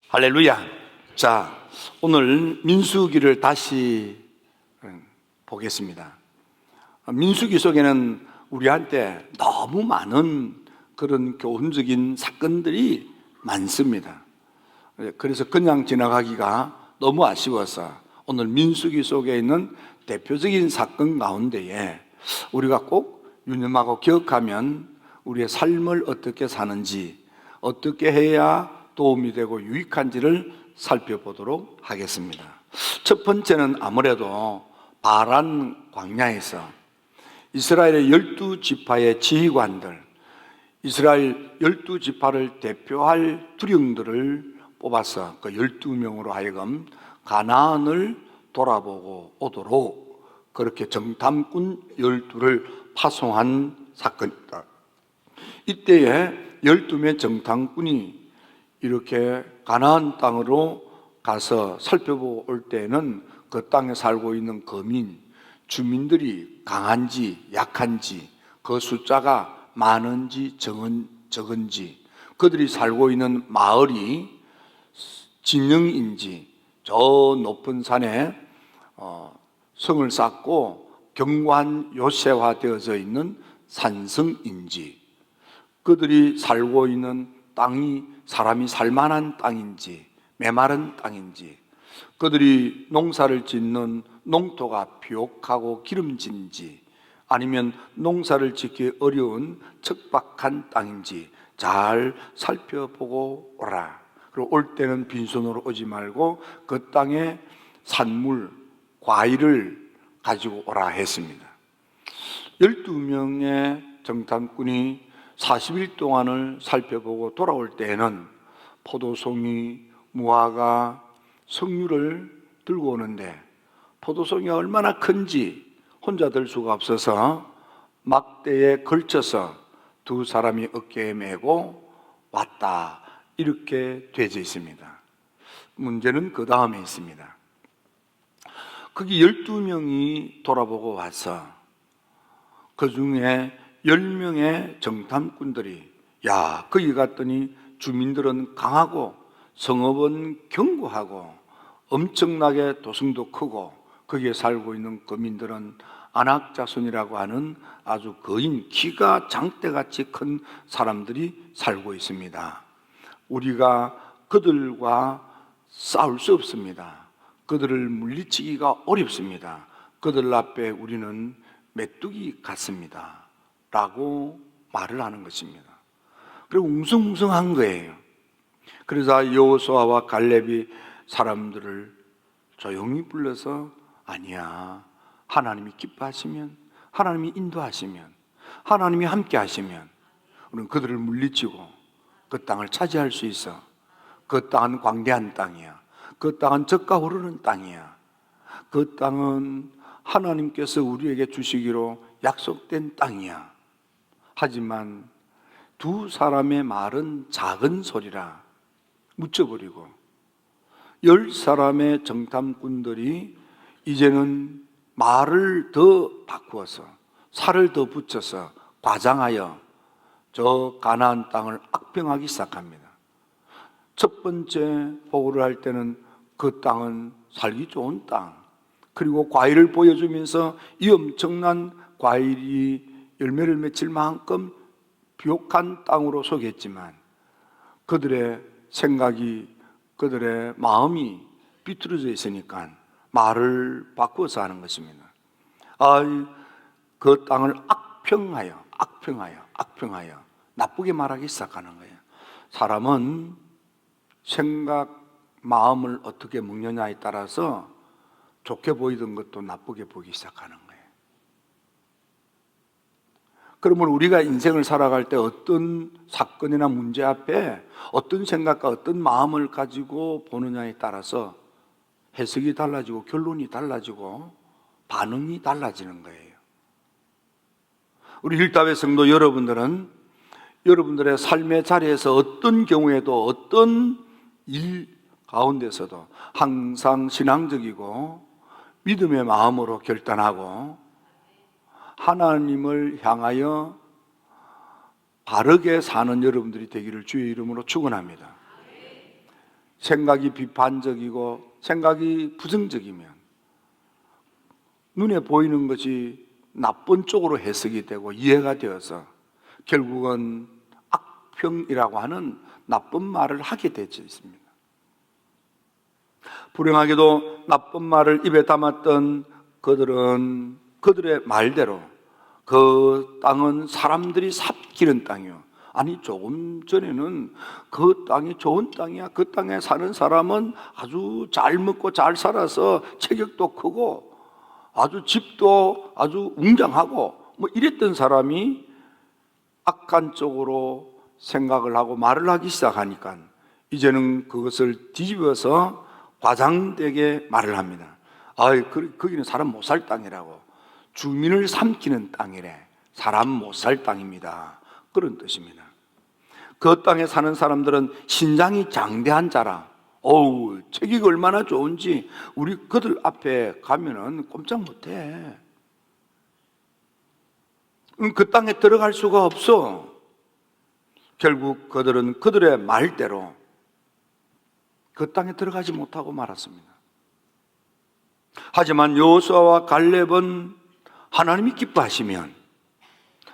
할렐루야. 자, 오늘 민수기를 다시 보겠습니다. 민수기 속에는 우리한테 너무 많은 그런 교훈적인 사건들이 많습니다. 그래서 그냥 지나가기가 너무 아쉬워서 오늘 민수기 속에 있는 대표적인 사건 가운데에 우리가 꼭 유념하고 기억하면 우리의 삶을 어떻게 사는지, 어떻게 해야 도움이 되고 유익한지를 살펴보도록 하겠습니다. 첫 번째는 아무래도 바란 광야에서 이스라엘의 12지파의 지휘관들, 이스라엘 12지파를 대표할 두령들을 뽑아서 그 12명으로 하여금 가나안을 돌아보고 오도록 그렇게 정탐꾼 12를 파송한 사건입니다. 이때에 12명의 정탐꾼이 이렇게 가나안 땅으로 가서 살펴보고 올 때는 그 땅에 살고 있는 거민, 주민들이 강한지 약한지, 그 숫자가 많은지 적은지, 그들이 살고 있는 마을이 진영인지, 저 높은 산에 성을 쌓고 견고한 요새화되어져 있는 산성인지, 그들이 살고 있는 땅이 사람이 살만한 땅인지 메마른 땅인지, 그들이 농사를 짓는 농토가 비옥하고 기름진지 아니면 농사를 짓기 어려운 척박한 땅인지 잘 살펴보고 오라. 그리고 올 때는 빈손으로 오지 말고 그 땅에 산물, 과일을 가지고 오라 했습니다. 12명의 정탐꾼이 40일 동안을 살펴보고 돌아올 때에는 포도송이, 무화과, 석류를 들고 오는데 포도송이가 얼마나 큰지 혼자 들 수가 없어서 막대에 걸쳐서 두 사람이 어깨에 메고 왔다, 이렇게 되어 있습니다. 문제는 그 다음에 있습니다. 거기 12명이 돌아보고 와서 그 중에 10명의 정탐꾼들이 거기 갔더니 주민들은 강하고 성읍은 견고하고 엄청나게 도성도 크고 거기에 살고 있는 거민들은 안악자손이라고 하는 아주 거인, 키가 장대같이 큰 사람들이 살고 있습니다. 우리가 그들과 싸울 수 없습니다. 그들을 물리치기가 어렵습니다. 그들 앞에 우리는 메뚜기 같습니다 라고 말을 하는 것입니다. 그리고 웅성웅성한 거예요. 그래서 여호수아와 갈렙이 사람들을 조용히 불러서 아니야, 하나님이 기뻐하시면, 하나님이 인도하시면, 하나님이 함께 하시면 우리는 그들을 물리치고 그 땅을 차지할 수 있어. 그 땅은 광대한 땅이야. 그 땅은 젖과 흐르는 땅이야. 그 땅은 하나님께서 우리에게 주시기로 약속된 땅이야. 하지만 두 사람의 말은 작은 소리라 묻혀버리고 10사람의 정탐꾼들이 이제는 말을 더 바꾸어서 살을 더 붙여서 과장하여 저 가나안 땅을 악평하기 시작합니다. 첫 번째 보고를 할 때는 그 땅은 살기 좋은 땅, 그리고 과일을 보여주면서 이 엄청난 과일이 열매를 맺힐 만큼 비옥한 땅으로 소개했지만 그들의 생각이, 그들의 마음이 비틀어져 있으니까 말을 바꾸어서 하는 것입니다. 그 땅을 악평하여 나쁘게 말하기 시작하는 거예요. 사람은 생각, 마음을 어떻게 먹느냐에 따라서 좋게 보이던 것도 나쁘게 보기 시작하는 거예요. 그러면 우리가 인생을 살아갈 때 어떤 사건이나 문제 앞에 어떤 생각과 어떤 마음을 가지고 보느냐에 따라서 해석이 달라지고 결론이 달라지고 반응이 달라지는 거예요. 우리 힐답의 성도 여러분들은 여러분들의 삶의 자리에서 어떤 경우에도 어떤 일 가운데서도 항상 신앙적이고 믿음의 마음으로 결단하고 하나님을 향하여 바르게 사는 여러분들이 되기를 주의 이름으로 축원합니다. 생각이 비판적이고 생각이 부정적이면 눈에 보이는 것이 나쁜 쪽으로 해석이 되고 이해가 되어서 결국은 악평이라고 하는 나쁜 말을 하게 되지 있습니다. 불행하게도 나쁜 말을 입에 담았던 그들은 그들의 말대로 그 땅은 사람들이 삽기는 땅이요. 아니, 조금 전에는 그 땅이 좋은 땅이야. 그 땅에 사는 사람은 아주 잘 먹고 잘 살아서 체격도 크고 아주 집도 아주 웅장하고 뭐 이랬던 사람이 악한 쪽으로 생각을 하고 말을 하기 시작하니까 이제는 그것을 뒤집어서 과장되게 말을 합니다. 거기는 사람 못 살 땅이라고. 주민을 삼키는 땅이래. 사람 못 살 땅입니다. 그런 뜻입니다. 그 땅에 사는 사람들은 신장이 장대한 자라. 어우, 체격이 얼마나 좋은지 우리 그들 앞에 가면은 꼼짝 못해. 그 땅에 들어갈 수가 없어. 결국 그들은 그들의 말대로 그 땅에 들어가지 못하고 말았습니다. 하지만 여호수아와 갈렙은 하나님이 기뻐하시면,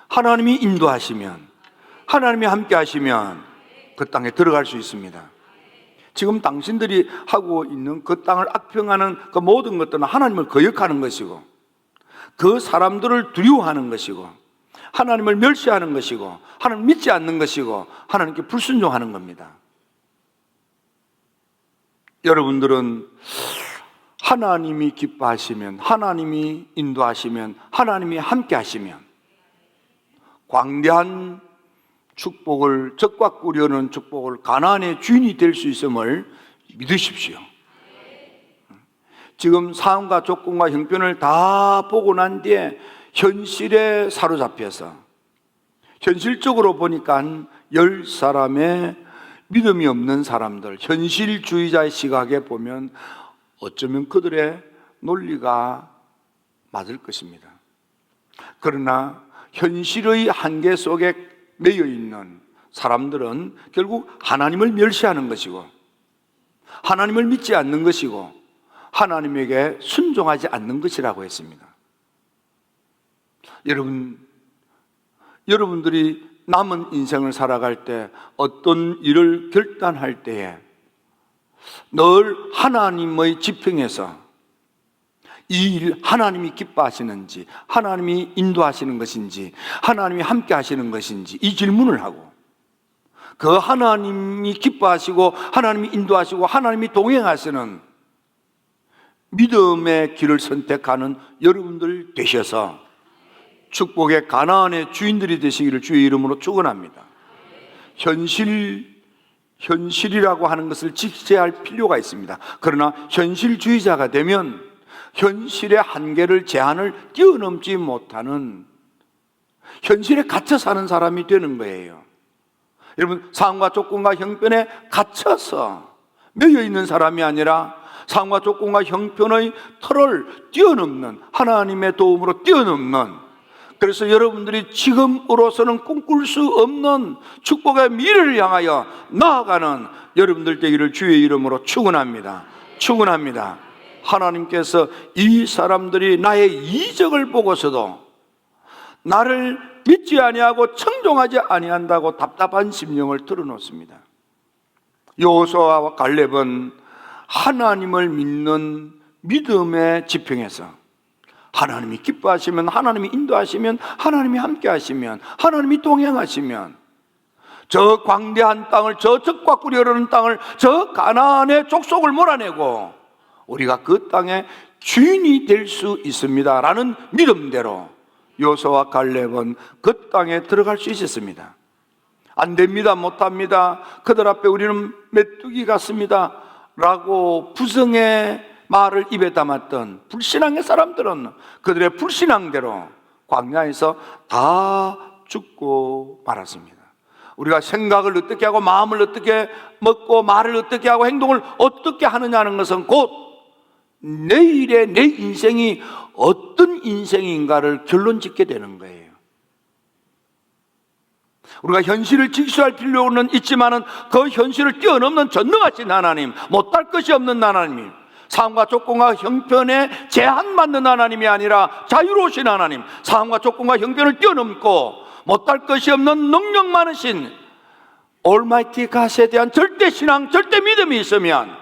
하나님이 인도하시면, 하나님이 함께 하시면 그 땅에 들어갈 수 있습니다. 지금 당신들이 하고 있는 그 땅을 악평하는 그 모든 것들은 하나님을 거역하는 것이고, 그 사람들을 두려워하는 것이고, 하나님을 멸시하는 것이고, 하나님 믿지 않는 것이고, 하나님께 불순종하는 겁니다. 여러분들은 하나님이 기뻐하시면, 하나님이 인도하시면, 하나님이 함께 하시면 광대한 축복을, 적과 꾸려는 축복을, 가나안의 주인이 될 수 있음을 믿으십시오. 지금 사함과 조건과 형편을 다 보고 난 뒤에 현실에 사로잡혀서 현실적으로 보니까 10사람의 믿음이 없는 사람들, 현실주의자의 시각에 보면 어쩌면 그들의 논리가 맞을 것입니다. 그러나 현실의 한계 속에 매여 있는 사람들은 결국 하나님을 멸시하는 것이고, 하나님을 믿지 않는 것이고, 하나님에게 순종하지 않는 것이라고 했습니다. 여러분들이 남은 인생을 살아갈 때, 어떤 일을 결단할 때에 늘 하나님의 지평에서 이 일 하나님이 기뻐하시는지, 하나님이 인도하시는 것인지, 하나님이 함께 하시는 것인지 이 질문을 하고, 그 하나님이 기뻐하시고 하나님이 인도하시고 하나님이 동행하시는 믿음의 길을 선택하는 여러분들 되셔서 축복의 가나안의 주인들이 되시기를 주의 이름으로 축원합니다. 현실이라고 하는 것을 직시할 필요가 있습니다. 그러나 현실주의자가 되면 현실의 한계를, 제한을 뛰어넘지 못하는, 현실에 갇혀 사는 사람이 되는 거예요. 여러분, 상황과 조건과 형편에 갇혀서 매여 있는 사람이 아니라 상황과 조건과 형편의 틀을 뛰어넘는, 하나님의 도움으로 뛰어넘는, 그래서 여러분들이 지금으로서는 꿈꿀 수 없는 축복의 미래를 향하여 나아가는 여러분들 되기를 주의 이름으로 축원합니다. 축원합니다. 하나님께서 이 사람들이 나의 이적을 보고서도 나를 믿지 아니하고 청종하지 아니한다고 답답한 심령을 털어놓습니다. 여호수아와 갈렙은 하나님을 믿는 믿음의 지평에서 하나님이 기뻐하시면, 하나님이 인도하시면, 하나님이 함께 하시면, 하나님이 동행하시면 저 광대한 땅을, 저 적과 꿀이 땅을, 저 가나안의 족속을 몰아내고 우리가 그 땅의 주인이 될 수 있습니다 라는 믿음대로 여호수아와 갈렙은 그 땅에 들어갈 수 있었습니다. 안 됩니다, 못합니다, 그들 앞에 우리는 메뚜기 같습니다 라고 부정의 말을 입에 담았던 불신앙의 사람들은 그들의 불신앙대로 광야에서 다 죽고 말았습니다. 우리가 생각을 어떻게 하고 마음을 어떻게 먹고 말을 어떻게 하고 행동을 어떻게 하느냐는 것은 곧 내일의 내 인생이 어떤 인생인가를 결론 짓게 되는 거예요. 우리가 현실을 직시할 필요는 있지만은 그 현실을 뛰어넘는 전능하신 하나님, 못할 것이 없는 하나님, 상황과 조건과 형편에 제한받는 하나님이 아니라 자유로우신 하나님, 상황과 조건과 형편을 뛰어넘고 못할 것이 없는 능력 많으신 올마이티 갓에 대한 절대 신앙, 절대 믿음이 있으면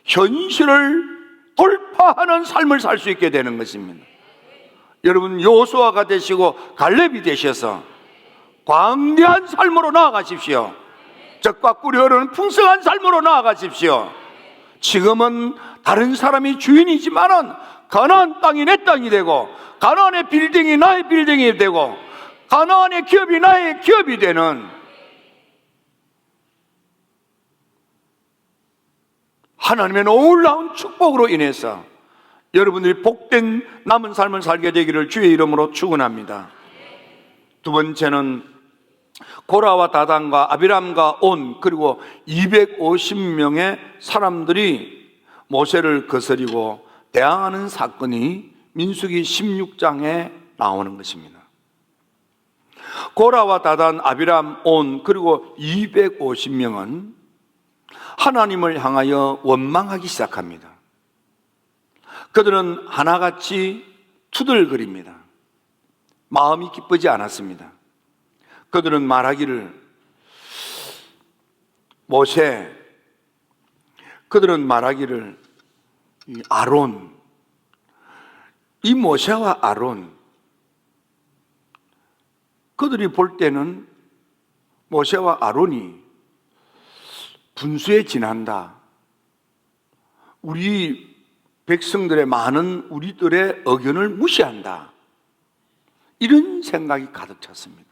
현실을 돌파하는 삶을 살 수 있게 되는 것입니다. 여러분, 여호수아가 되시고 갈렙이 되셔서 광대한 삶으로 나아가십시오. 적과 꿀이 흐르는 풍성한 삶으로 나아가십시오. 지금은 다른 사람이 주인이지만은 가나안 땅이 내 땅이 되고, 가나안의 빌딩이 나의 빌딩이 되고, 가나안의 기업이 나의 기업이 되는 하나님의 놀라운 축복으로 인해서 여러분들이 복된 남은 삶을 살게 되기를 주의 이름으로 축원합니다. 두 번째는 고라와 다단과 아비람과 온, 그리고 250명의 사람들이 모세를 거스리고 대항하는 사건이 민수기 16장에 나오는 것입니다. 고라와 다단, 아비람, 온, 그리고 250명은 하나님을 향하여 원망하기 시작합니다. 그들은 하나같이 투덜거립니다. 마음이 기쁘지 않았습니다. 그들은 말하기를, 그들은 말하기를, 아론, 이 모세와 아론, 그들이 볼 때는 모세와 아론이 분수에 지난다. 우리 백성들의 많은 우리들의 의견을 무시한다. 이런 생각이 가득 찼습니다.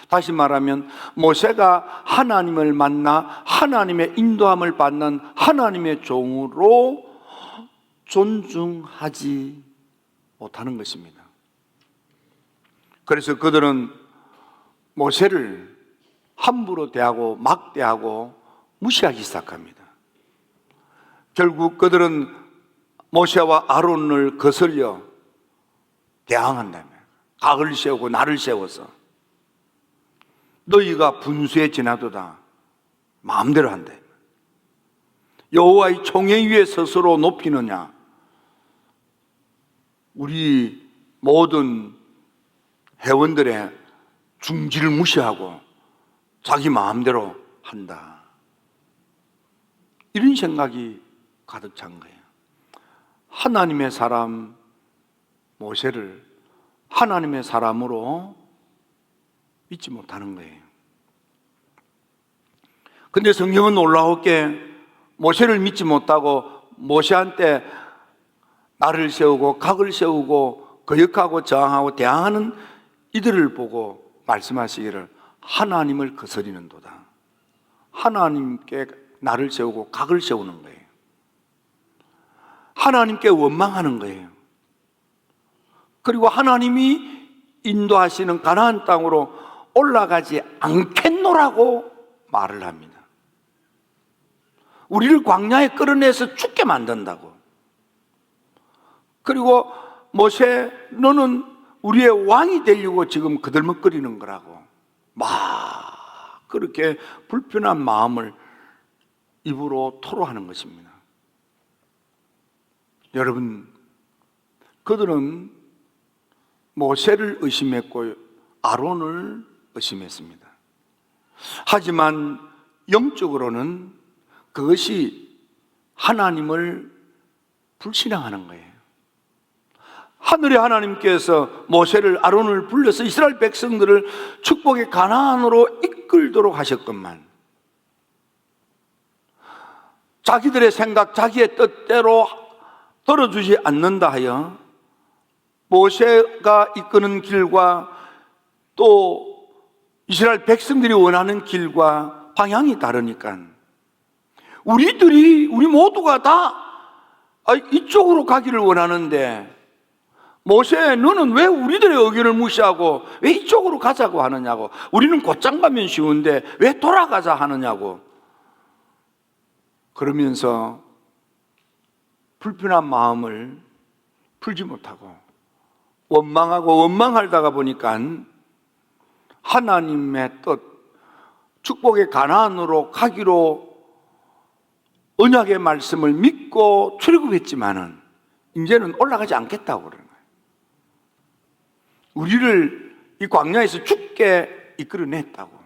다시 말하면 모세가 하나님을 만나 하나님의 인도함을 받는 하나님의 종으로 존중하지 못하는 것입니다. 그래서 그들은 모세를 함부로 대하고 막대하고 무시하기 시작합니다. 결국 그들은 모세와 아론을 거슬려 대항한다며 각을 세우고 날을 세워서 너희가 분수에 지나도다 마음대로 한대. 여호와의 총회 위에 스스로 높이느냐? 우리 모든 회원들의 중지를 무시하고 자기 마음대로 한다. 이런 생각이 가득 찬 거예요. 하나님의 사람 모세를 하나님의 사람으로 믿지 못하는 거예요. 근데 성경은 놀라웠게 모세를 믿지 못하고 모세한테 날을 세우고 각을 세우고 거역하고 저항하고 대항하는 이들을 보고 말씀하시기를 하나님을 거스리는도다. 하나님께 날을 세우고 각을 세우는 거예요. 하나님께 원망하는 거예요. 그리고 하나님이 인도하시는 가나안 땅으로 올라가지 않겠노라고 말을 합니다. 우리를 광야에 끌어내서 죽게 만든다고. 그리고 모세, 너는 우리의 왕이 되려고 지금 그들먹거리는 거라고 막 그렇게 불편한 마음을 입으로 토로하는 것입니다. 여러분, 그들은 모세를 의심했고 아론을 의심했습니다. 하지만 영적으로는 그것이 하나님을 불신앙하는 거예요. 하늘의 하나님께서 모세를 아론을 불러서 이스라엘 백성들을 축복의 가나안으로 이끌도록 하셨건만 자기들의 생각, 자기의 뜻대로 들어주지 않는다 하여 모세가 이끄는 길과 또 이스라엘 백성들이 원하는 길과 방향이 다르니까 우리 모두가 다 이쪽으로 가기를 원하는데 모세, 너는 왜 우리들의 의견을 무시하고 왜 이쪽으로 가자고 하느냐고, 우리는 곧장 가면 쉬운데 왜 돌아가자 하느냐고 그러면서 불편한 마음을 풀지 못하고 원망하고 원망하다가 보니까 하나님의 뜻, 축복의 가나안으로 가기로 언약의 말씀을 믿고 출애굽했지만은 이제는 올라가지 않겠다고 그러는 거예요. 우리를 이 광야에서 죽게 이끌어냈다고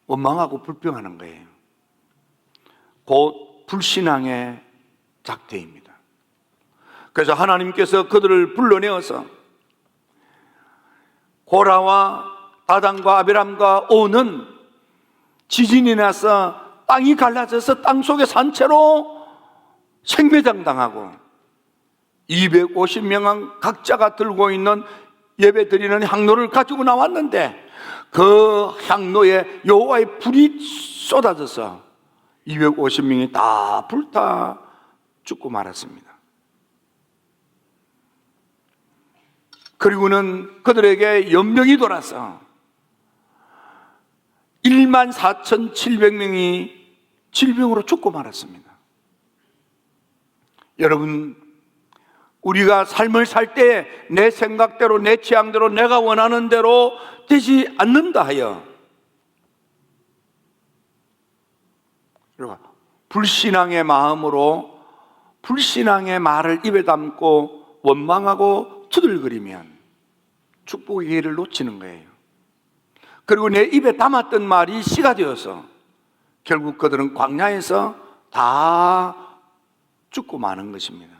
원망하고 불평하는 거예요. 곧 불신앙의 작태입니다. 그래서 하나님께서 그들을 불러내어서 고라와 다단과 아비람과 온은 지진이 나서 땅이 갈라져서 땅속에 산 채로 생매장 당하고 250명은 각자가 들고 있는 예배 드리는 향로를 가지고 나왔는데 그 향로에 여호와의 불이 쏟아져서 250명이 다 불타 죽고 말았습니다. 그리고는 그들에게 연병이 돌아서 14,700명이 질병으로 죽고 말았습니다. 여러분, 우리가 삶을 살 때 내 생각대로, 내 취향대로, 내가 원하는 대로 되지 않는다 하여 불신앙의 마음으로 불신앙의 말을 입에 담고 원망하고 투덜거리면 축복의 기회를 놓치는 거예요. 그리고 내 입에 담았던 말이 씨가 되어서 결국 그들은 광야에서 다 죽고 마는 것입니다.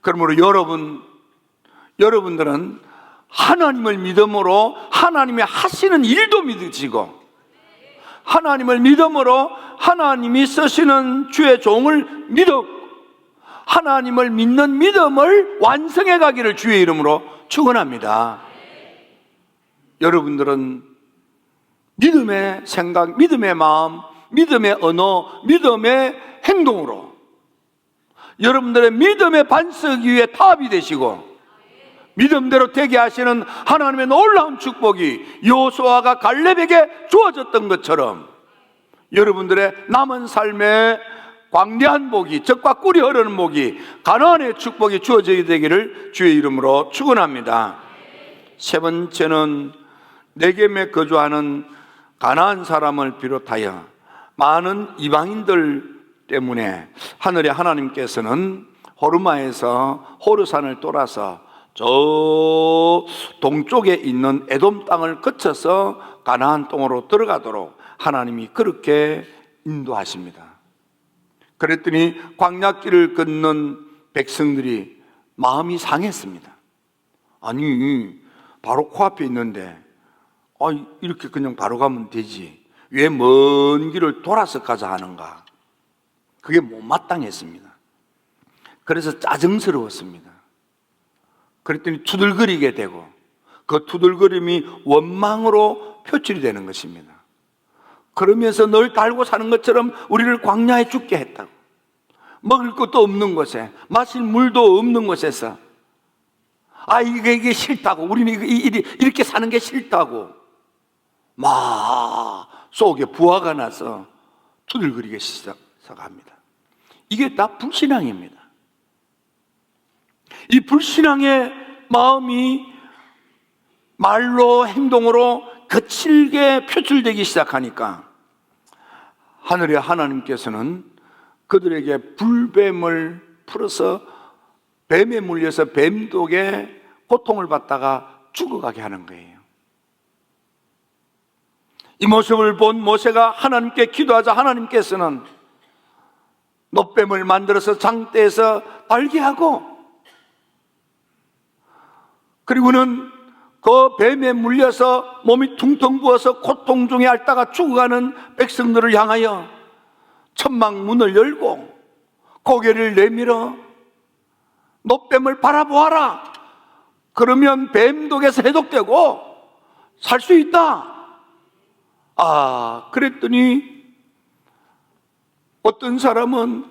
그러므로 여러분들은 하나님을 믿음으로 하나님이 하시는 일도 믿으시고 하나님을 믿음으로 하나님이 쓰시는 주의 종을 믿어 하나님을 믿는 믿음을 완성해 가기를 주의 이름으로 축원합니다. 여러분들은 믿음의 생각, 믿음의 마음, 믿음의 언어, 믿음의 행동으로 여러분들의 믿음의 반석 위에 탑이 되시고 믿음대로 되게 하시는 하나님의 놀라운 축복이 여호수아가 갈렙에게 주어졌던 것처럼 여러분들의 남은 삶에 광대한 복이, 젖과 꿀이 흐르는 복이, 가나안의 축복이 주어져야 되기를 주의 이름으로 축원합니다. 세 번째는 네겜에 거주하는 가나안 사람을 비롯하여 많은 이방인들 때문에 하늘의 하나님께서는 호르마에서 호르산을 돌아서 저 동쪽에 있는 에돔 땅을 거쳐서 가나안 땅으로 들어가도록 하나님이 그렇게 인도하십니다. 그랬더니 광야길을 걷는 백성들이 마음이 상했습니다. 아니, 바로 코앞에 있는데 이렇게 그냥 바로 가면 되지 왜 먼 길을 돌아서 가자 하는가. 그게 못마땅했습니다. 그래서 짜증스러웠습니다. 그랬더니 투덜거리게 되고 그 투덜거림이 원망으로 표출이 되는 것입니다. 그러면서 늘 달고 사는 것처럼 우리를 광야에 죽게 했다고. 먹을 것도 없는 곳에, 마실 물도 없는 곳에서 이게 싫다고, 우리는 이렇게 사는 게 싫다고 막 속에 부하가 나서 투덜거리기 시작합니다. 이게 다 불신앙입니다. 이 불신앙의 마음이 말로 행동으로 거칠게 표출되기 시작하니까 하늘의 하나님께서는 그들에게 불뱀을 풀어서 뱀에 물려서 뱀독에 고통을 받다가 죽어가게 하는 거예요. 이 모습을 본 모세가 하나님께 기도하자 하나님께서는 놋뱀을 만들어서 장대에서 달게 하고 그리고는 그 뱀에 물려서 몸이 퉁퉁 부어서 고통 중에 앓다가 죽어가는 백성들을 향하여 천막 문을 열고 고개를 내밀어 놋뱀을 바라보아라. 그러면 뱀독에서 해독되고 살 수 있다. 그랬더니 어떤 사람은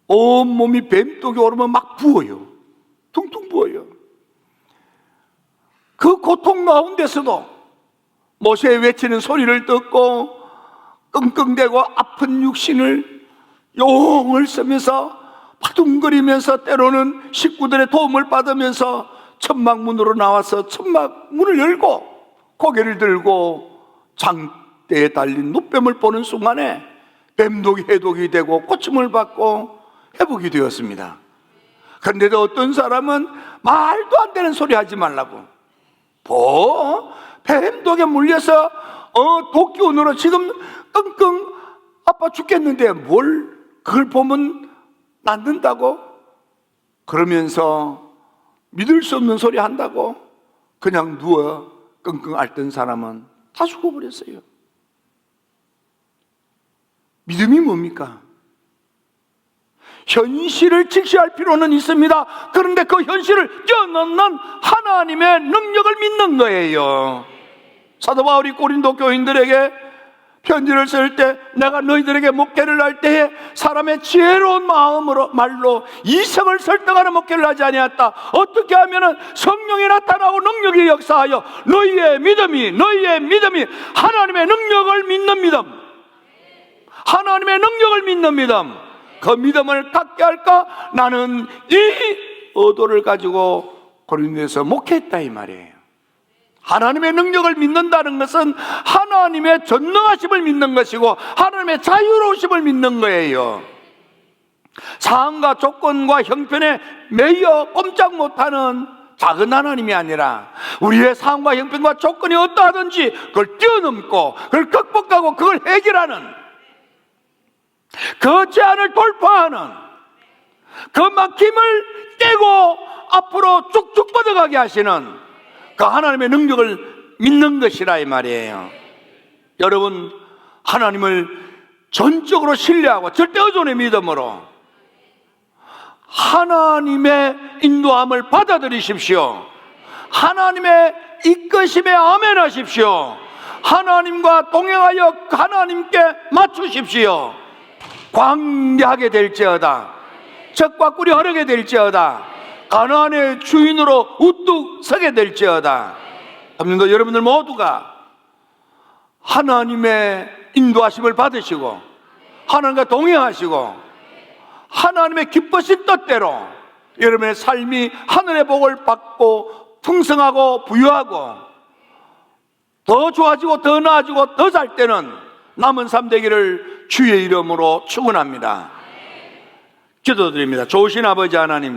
온몸이 뱀독이 오르면 막 부어요. 퉁퉁 부어요. 그 고통 가운데서도 모세의 외치는 소리를 듣고 끙끙대고 아픈 육신을 용을 쓰면서 파둥거리면서 때로는 식구들의 도움을 받으면서 천막문으로 나와서 천막문을 열고 고개를 들고 장대에 달린 노뱀을 보는 순간에 뱀독이 해독이 되고 고침을 받고 회복이 되었습니다. 그런데도 어떤 사람은 말도 안 되는 소리 하지 말라고, 뱀독에 물려서 독기운으로 지금 끙끙 아파 죽겠는데 뭘 그걸 보면 낫는다고? 그러면서 믿을 수 없는 소리 한다고 그냥 누워 끙끙 앓던 사람은 다 죽어버렸어요. 믿음이 뭡니까? 현실을 직시할 필요는 있습니다. 그런데 그 현실을 뛰어넘는 하나님의 능력을 믿는 거예요. 사도 바울이 고린도 교인들에게 편지를 쓸 때, 내가 너희들에게 목회를 할 때에 사람의 지혜로운 말로 이성을 설득하는 목회를 하지 아니하였다. 어떻게 하면은 성령이 나타나고 능력이 역사하여 너희의 믿음이 하나님의 능력을 믿는 믿음, 하나님의 능력을 믿는 믿음, 그 믿음을 갖게 할까? 나는 이 의도를 가지고 고린도에서 목회했다 이 말이에요. 하나님의 능력을 믿는다는 것은 하나님의 전능하심을 믿는 것이고 하나님의 자유로우심을 믿는 거예요. 상황과 조건과 형편에 매여 꼼짝 못하는 작은 하나님이 아니라 우리의 상황과 형편과 조건이 어떠하든지 그걸 뛰어넘고 그걸 극복하고 그걸 해결하는, 그 제한을 돌파하는, 그 막힘을 깨고 앞으로 쭉쭉 뻗어가게 하시는 그 하나님의 능력을 믿는 것이라 이 말이에요. 여러분, 하나님을 전적으로 신뢰하고 절대 의존의 믿음으로 하나님의 인도함을 받아들이십시오. 하나님의 이끄심에 아멘하십시오. 하나님과 동행하여 하나님께 맞추십시오. 광야하게 될지어다, 적과 꿀이 흐르게 될지어다, 가나안의 주인으로 우뚝 서게 될지어다. 아무튼 여러분들 모두가 하나님의 인도하심을 받으시고 하나님과 동행하시고 하나님의 기쁘신 뜻대로 여러분의 삶이 하늘의 복을 받고 풍성하고 부유하고 더 좋아지고 더 나아지고 더 잘 때는 남은 삶 되기를 주의 이름으로 축원합니다. 기도드립니다. 좋으신 아버지 하나님,